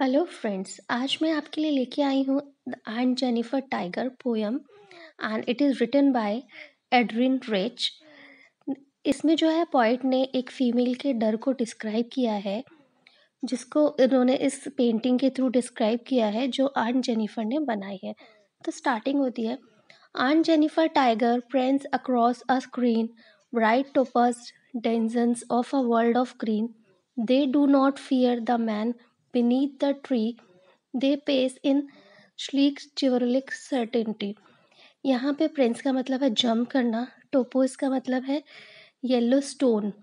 Hello friends, आज मैं आपके लिए लेके आई हूँ the Aunt Jennifer tiger poem and it is written by Adrienne Rich. इसमें जो है पोइट ने एक फीमेल के डर को डिस्क्राइब किया है, जिसको इन्होंने इस पेंटिंग के थ्रू डिस्क्राइब किया है जो आंट जेनिफर ने बनाई है। तो स्टार्टिंग होती है, Aunt Jennifer tiger prance across a screen bright topaz denizens of a world of green. They do not fear the man beneath the tree. They pace in sleek chivalric certainty. यहाँ पे Prince का मतलब है jump करना, टोपोज का मतलब है yellow stone,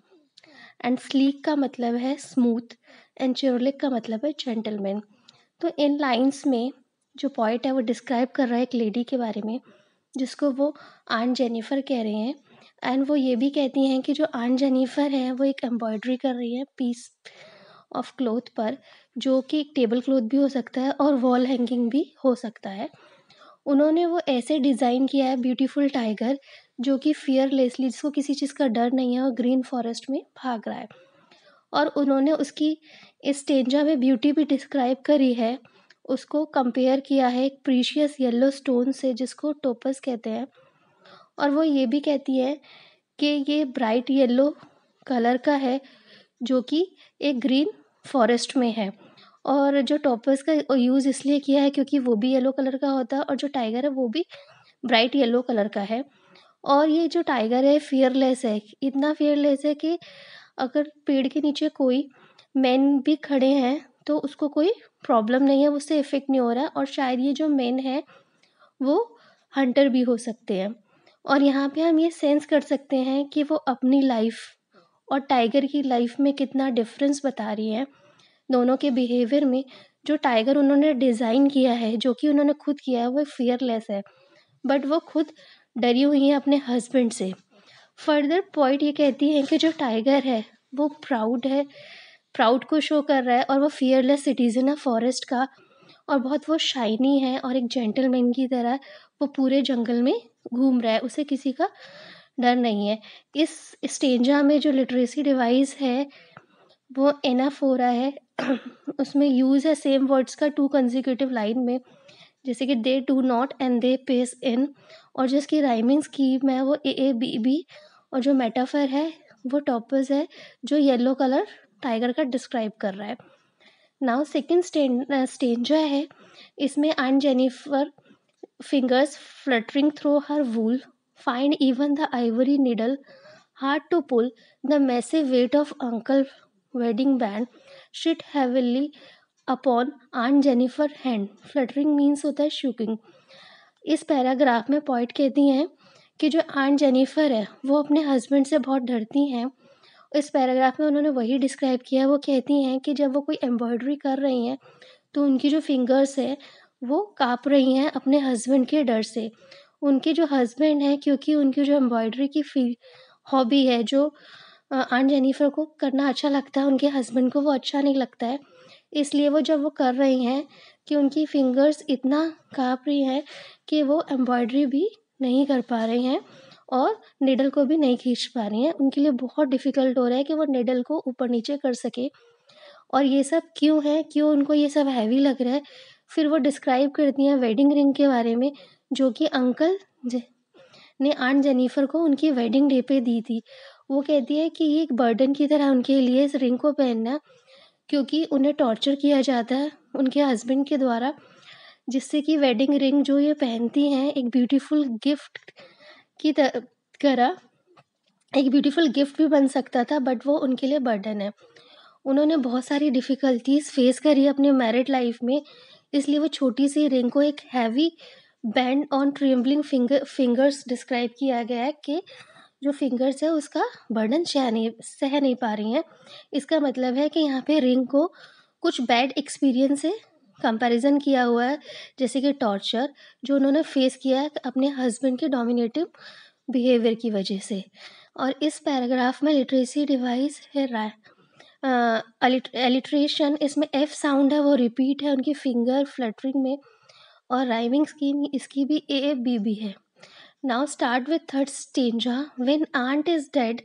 and sleek का मतलब है स्मूथ, एंड चिवरलिक का मतलब है जेंटलमैन। तो इन लाइंस में जो पॉइट है वो डिस्क्राइब कर रहा है एक लेडी के बारे में जिसको वो आंट जेनिफर कह रहे हैं। एंड वो ये भी कहती हैं कि जो आंट जेनिफर है वो एक एम्ब्रॉयडरी कर रही है पीस ऑफ क्लोथ पर, जो कि एक टेबल क्लॉथ भी हो सकता है और वॉल हैंगिंग भी हो सकता है। उन्होंने वो ऐसे डिज़ाइन किया है ब्यूटीफुल टाइगर जो कि फियरलेसली, जिसको किसी चीज़ का डर नहीं है और ग्रीन फॉरेस्ट में भाग रहा है। और उन्होंने उसकी इस स्टेंजा में ब्यूटी भी डिस्क्राइब करी है। उसको कंपेयर किया है एक प्रीशियस येलो स्टोन से जिसको टोपस कहते हैं। और वो ये भी कहती है कि ये ब्राइट येलो कलर का है जो कि एक ग्रीन फॉरेस्ट में है। और जो टॉपर्स का यूज़ इसलिए किया है क्योंकि वो भी येलो कलर का होता है और जो टाइगर है वो भी ब्राइट येलो कलर का है। और ये जो टाइगर है फियरलेस है, इतना फियरलेस है कि अगर पेड़ के नीचे कोई मैन भी खड़े हैं तो उसको कोई प्रॉब्लम नहीं है, उससे इफ़ेक्ट नहीं हो रहा है। और शायद ये जो मैन है वो हंटर भी हो सकते हैं। और यहाँ पे हम ये सेंस कर सकते हैं कि वो अपनी लाइफ और टाइगर की लाइफ में कितना डिफरेंस बता रही हैं दोनों के बिहेवियर में। जो टाइगर उन्होंने डिज़ाइन किया है, जो कि उन्होंने खुद किया है, वो फियरलेस है, बट वो खुद डरी हुई हैं अपने हस्बैंड से। फर्दर पॉइंट ये कहती हैं कि जो टाइगर है वो प्राउड है, प्राउड को शो कर रहा है और वो फियरलेस सिटीज़न है फॉरेस्ट का, और बहुत वो शाइनी है और एक जेंटलमैन की तरह वो पूरे जंगल में घूम रहा है, उसे किसी का डर नहीं है। इस स्टेंजा में जो लिटरेसी डिवाइस है वो एनफ हो रहा है उसमें यूज़ है सेम वर्ड्स का टू कंसेक्यूटिव लाइन में, जैसे कि they do not and they pace in. और जिसकी राइमिंग स्कीम है वो ए बी बी। और जो मेटाफर है वो टॉपर्स है जो येलो कलर टाइगर का डिस्क्राइब कर रहा है। नाउ सेकेंड स्टेंजा है, इसमें Aunt Jennifer fingers fluttering through her wool find even the ivory needle hard to pull. The massive weight of Uncle wedding band sit heavily upon Aunt Jennifer hand. Fluttering means होता है shaking. इस paragraph में point कहती हैं कि जो aunt Jennifer है वो अपने हस्बैंड से बहुत डरती हैं। इस पैराग्राफ में उन्होंने वही डिस्क्राइब किया है। वो कहती हैं कि जब वो कोई एम्ब्रॉयडरी कर रही हैं तो उनकी जो फिंगर्स है वो काँप रही हैं अपने हस्बैंड के डर से। उनके जो हस्बैंड हैं, क्योंकि उनकी जो एम्ब्रॉयडरी की हॉबी है, जो आंट जेनिफर को करना अच्छा लगता है, उनके हस्बैंड को वो अच्छा नहीं लगता है। इसलिए वो जब वो कर रही हैं कि उनकी फिंगर्स इतना काँप रही हैं कि वो एम्ब्रॉयडरी भी नहीं कर पा रही हैं और निडल को भी नहीं खींच पा रही हैं। उनके लिए बहुत डिफ़िकल्ट हो रहा है कि वो निडल को ऊपर नीचे कर सकें। और ये सब क्यों है, क्यों उनको ये सब हैवी लग रहा है। फिर वो डिस्क्राइब करती हैं वेडिंग रिंग के बारे में, जो कि अंकल ने आंट जेनिफर को उनकी वेडिंग डे पे दी थी। वो कहती है कि ये एक बर्डन की तरह उनके लिए इस रिंग को पहनना, क्योंकि उन्हें टॉर्चर किया जाता है उनके हस्बैंड के द्वारा, जिससे कि वेडिंग रिंग जो ये पहनती हैं एक ब्यूटीफुल गिफ्ट की तरह एक ब्यूटीफुल गिफ्ट भी बन सकता था, बट वो उनके लिए बर्डन है। उन्होंने बहुत सारी डिफ़िकल्टीज़ फ़ेस करी अपनी मैरिड लाइफ़ में, इसलिए वो छोटी-सी रिंग को एक heavy band on trembling fingers describe किया गया है कि जो फिंगर्स है उसका बर्डन सह नहीं पा रही हैं। इसका मतलब है कि यहाँ पे रिंग को कुछ बैड एक्सपीरियंस से कंपैरिज़न किया हुआ है, जैसे कि टॉर्चर जो उन्होंने फ़ेस किया है अपने हस्बैंड के डोमिनेटिव बिहेवियर की वजह से। और इस पैराग्राफ में लिटरेसी डिवाइस है अलिट्रेशन, इसमें एफ साउंड है वो रिपीट है उनकी फिंगर फ्लटरिंग में। और राइमिंग स्कीम इसकी भी ए बी बी है। Now start with third stanza, when Aunt is dead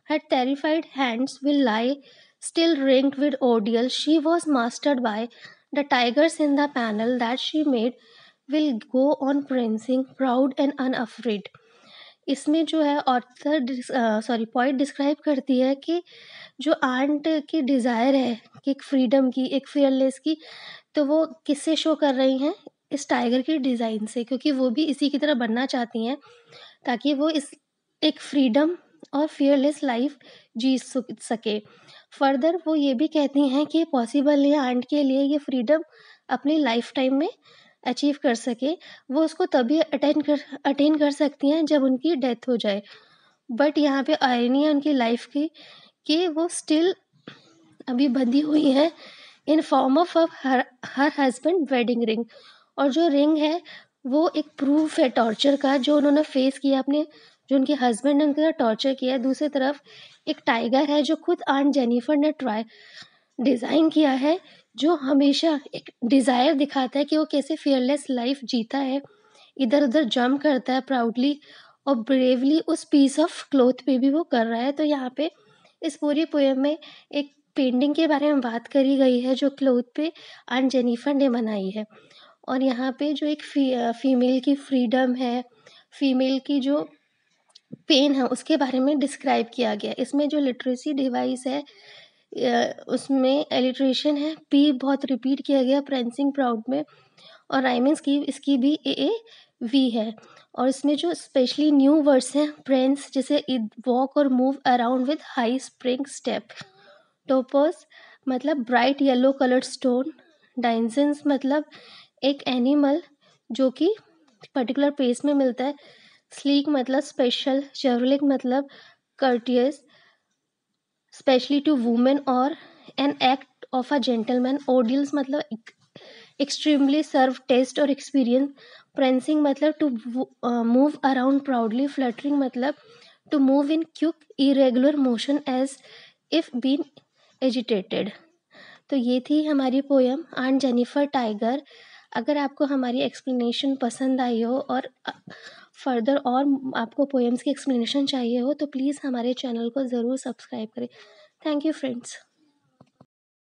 her terrified hands will lie still ringed with ordeal she was mastered by, the tigers in the panel that she made will go on prancing proud and unafraid. इसमें जो है author poet describe करती है कि जो aunt की desire है कि एक फ्रीडम की, एक फियरलेस की, तो वो किससे शो कर रही हैं? इस टाइगर के डिज़ाइन से, क्योंकि वो भी इसी की तरह बनना चाहती हैं ताकि वो इस एक फ्रीडम और फियरलेस लाइफ जी सके। फर्दर वो ये भी कहती हैं कि पॉसिबल नहीं है आंट के लिए ये फ्रीडम अपनी लाइफ टाइम में अचीव कर सके। वो उसको तभी अटेन कर सकती हैं जब उनकी डेथ हो जाए। बट यहाँ पे आयरनी है उनकी लाइफ की कि वो स्टिल अभी बंधी हुई है in form of her husband wedding ring. और जो रिंग है वो एक प्रूफ है टॉर्चर का जो उन्होंने फेस किया अपने, जो उनके हस्बैंड ने उनके साथ टॉर्चर किया है। दूसरी तरफ एक टाइगर है जो खुद आंट जेनिफर ने ट्राई डिज़ाइन किया है, जो हमेशा एक डिज़ायर दिखाता है कि वो कैसे फियरलेस लाइफ जीता है, इधर उधर जंप करता है प्राउडली और ब्रेवली उस पीस ऑफ क्लॉथ पे भी वो कर रहा है। तो यहाँ पे इस पूरी पोएम में एक पेंटिंग के बारे में बात करी गई है जो क्लॉथ पे आंट जेनिफर ने बनाई है। और यहाँ पे जो एक फीमेल की फ्रीडम है, फीमेल की जो पेन है उसके बारे में डिस्क्राइब किया गया। इसमें जो लिटरेसी डिवाइस है उसमें एलिट्रेशन है, पी बहुत रिपीट किया गया प्रेंसिंग प्राउड में, और राइमिंग की इसकी भी ए वी है। और इसमें जो स्पेशली न्यू वर्ड्स हैं प्रेंस, जैसे वॉक और move around with high spring step. Topaz मतलब bright yellow coloured stone. Denizens मतलब एक एनिमल जो कि पर्टिकुलर प्लेस में मिलता है। स्लीक मतलब स्पेशल। शेवरलिक मतलब कर्टियस स्पेशली टू वुमेन और an act of a gentleman. Ordeals मतलब एक्सट्रीमली सर्व टेस्ट और एक्सपीरियंस। प्रेंसिंग मतलब to move around proudly. Fluttering मतलब to move in quick irregular motion as if been agitated. तो ये थी हमारी पोयम आंट जेनिफर टाइगर। अगर आपको हमारी एक्सप्लेनेशन पसंद आई हो और फर्दर और आपको पोएम्स की एक्सप्लेनेशन चाहिए हो तो प्लीज़ हमारे चैनल को ज़रूर सब्सक्राइब करें। Thank you friends.